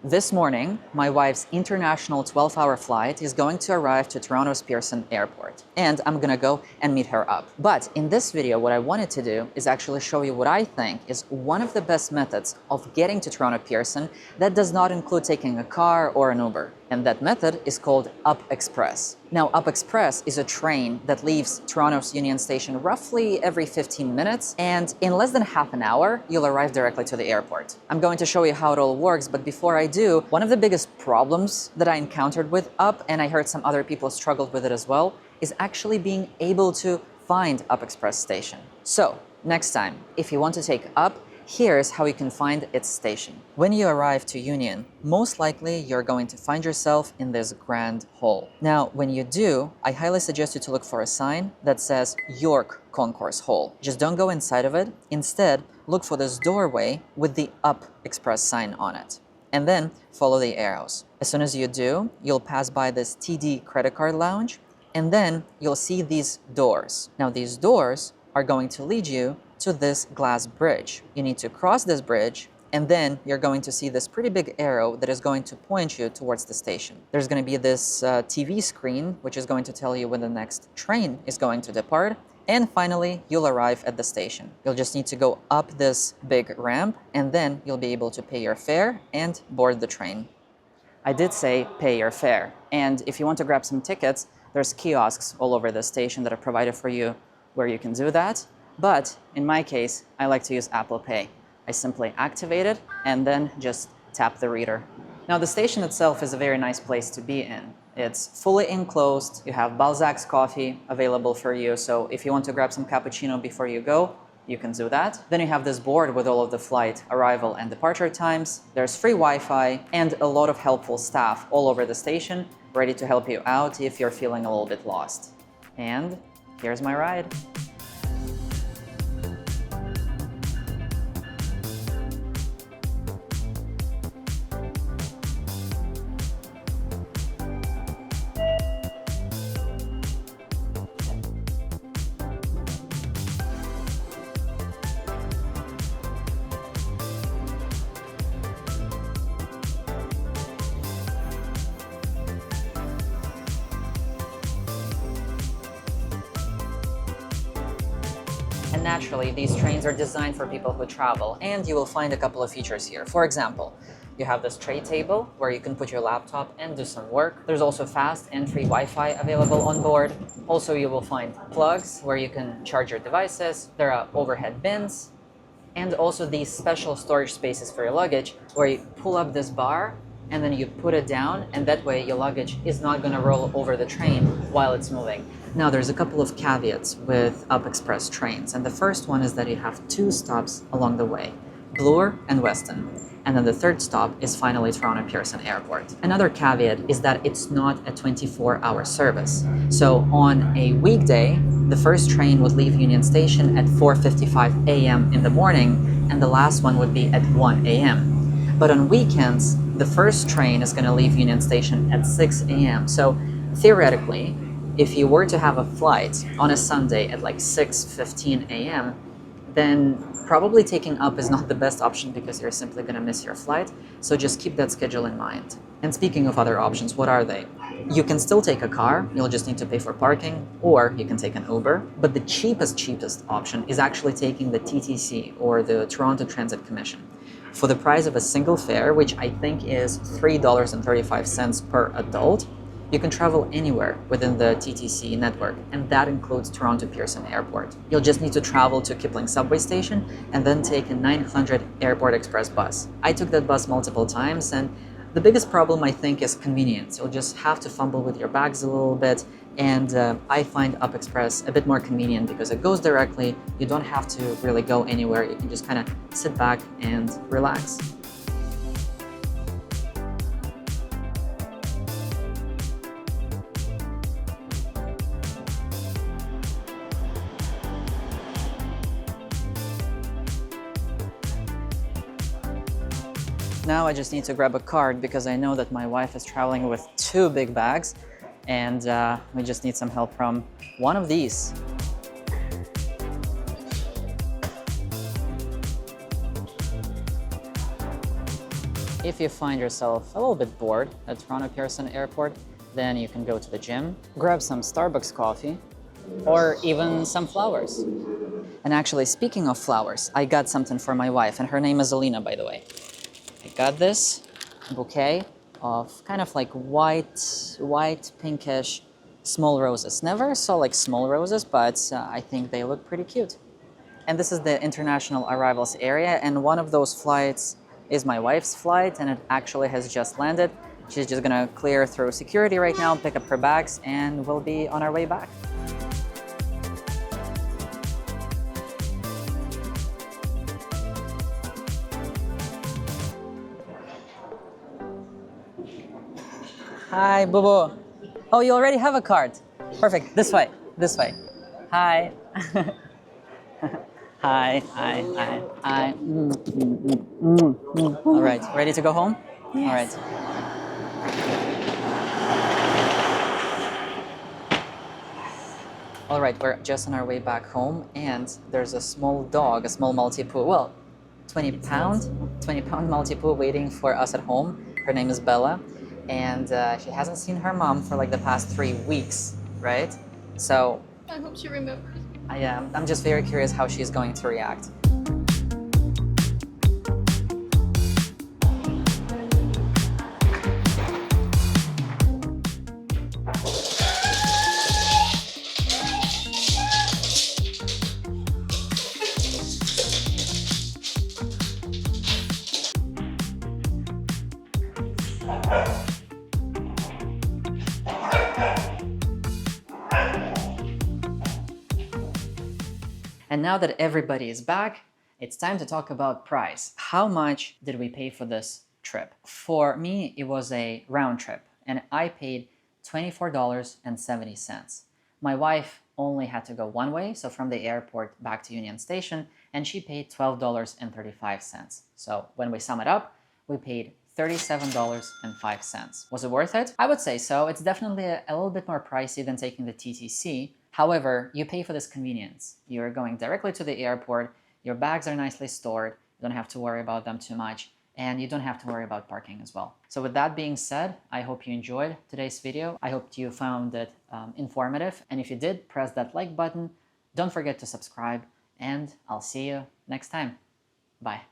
This morning, my wife's international 12-hour flight is going to arrive to Toronto's Pearson Airport, and I'm gonna go and meet her up. But in this video, what I wanted to do is actually show you what I think is one of the best methods of getting to Toronto Pearson that does not include taking a car or an Uber. And that method is called Up Express. Now, Up Express is a train that leaves Toronto's Union Station roughly every 15 minutes, and in less than half an hour, you'll arrive directly to the airport. I'm going to show you how it all works, but before I do, one of the biggest problems that I encountered with Up, and I heard some other people struggled with it as well, is actually being able to find Up Express station. So, next time, if you want to take Up, here's how you can find its station. When you arrive to Union, most likely you're going to find yourself in this grand hall. Now, when you do, I highly suggest you to look for a sign that says York Concourse Hall. Just don't go inside of it. Instead, look for this doorway with the Up Express sign on it. And then follow the arrows. As soon as you do, you'll pass by this TD credit card lounge, and then you'll see these doors. Now, these doors are going to lead you to this glass bridge. You need to cross this bridge, and then you're going to see this pretty big arrow that is going to point you towards the station. There's going to be this TV screen, which is going to tell you when the next train is going to depart. And finally, you'll arrive at the station. You'll just need to go up this big ramp, and then you'll be able to pay your fare and board the train. I did say pay your fare. And if you want to grab some tickets, there's kiosks all over the station that are provided for you where you can do that. But in my case, I like to use Apple Pay. I simply activate it and then just tap the reader. Now, the station itself is a very nice place to be in. It's fully enclosed. You have Balzac's coffee available for you. So if you want to grab some cappuccino before you go, you can do that. Then you have this board with all of the flight arrival and departure times. There's free Wi-Fi and a lot of helpful staff all over the station, ready to help you out if you're feeling a little bit lost. And here's my ride. And naturally, these trains are designed for people who travel, and you will find a couple of features here. For example, you have this tray table where you can put your laptop and do some work. There's also fast and free Wi-Fi available on board. Also, you will find plugs where you can charge your devices. There are overhead bins, and also these special storage spaces for your luggage where you pull up this bar and then you put it down, and that way your luggage is not going to roll over the train while it's moving. Now, there's a couple of caveats with Up Express trains, and the first one is that you have two stops along the way, Bloor and Weston, and then the third stop is finally Toronto Pearson Airport. Another caveat is that it's not a 24-hour service. So on a weekday, the first train would leave Union Station at 4:55 a.m. in the morning, and the last one would be at 1 a.m. But on weekends, the first train is going to leave Union Station at 6 a.m. So theoretically, if you were to have a flight on a Sunday at like 6:15 a.m., then probably taking Up is not the best option because you're simply going to miss your flight. So just keep that schedule in mind. And speaking of other options, what are they? You can still take a car, you'll just need to pay for parking, or you can take an Uber. But the cheapest option is actually taking the TTC, or the Toronto Transit Commission. For the price of a single fare, which I think is $3.35 per adult, you can travel anywhere within the TTC network, and that includes Toronto Pearson Airport. You'll just need to travel to Kipling subway station and then take a 900 Airport Express bus. I took that bus multiple times, and the biggest problem, I think, is convenience. You'll just have to fumble with your bags a little bit, and I find Up Express a bit more convenient because it goes directly. You don't have to really go anywhere. You can just kind of sit back and relax. Now I just need to grab a card because I know that my wife is traveling with two big bags, and we just need some help from one of these. If you find yourself a little bit bored at Toronto Pearson Airport, then you can go to the gym, grab some Starbucks coffee, or even some flowers. And actually, speaking of flowers, I got something for my wife, and her name is Alina, by the way. I got this bouquet of kind of like white, pinkish, small roses. Never saw like small roses, but I think they look pretty cute. And this is the international arrivals area, and one of those flights is my wife's flight, and it actually has just landed. She's just gonna clear through security right now, pick up her bags, and we'll be on our way back. Hi, Boo-Boo. Oh, you already have a card. Perfect. This way. This way. Hi. Hi. Hi. All right. Ready to go home? Yes. All right. All right. We're just on our way back home, and there's a small dog, a small Maltipoo. Well, 20-pound Maltipoo waiting for us at home. Her name is Bella. And she hasn't seen her mom for like the past 3 weeks, right? So I hope she remembers. I'm just very curious how she's going to react. And now that everybody is back, it's time to talk about price. How much did we pay for this trip? For me, it was a round trip, and I paid $24.70. My wife only had to go one way, so from the airport back to Union Station, and she paid $12.35. So when we sum it up, we paid $37.05. Was it worth it? I would say so. It's definitely a little bit more pricey than taking the TTC. However, you pay for this convenience. You're going directly to the airport, your bags are nicely stored, you don't have to worry about them too much, and you don't have to worry about parking as well. So with that being said, I hope you enjoyed today's video. I hope you found it informative, and if you did, press that like button. Don't forget to subscribe, and I'll see you next time. Bye.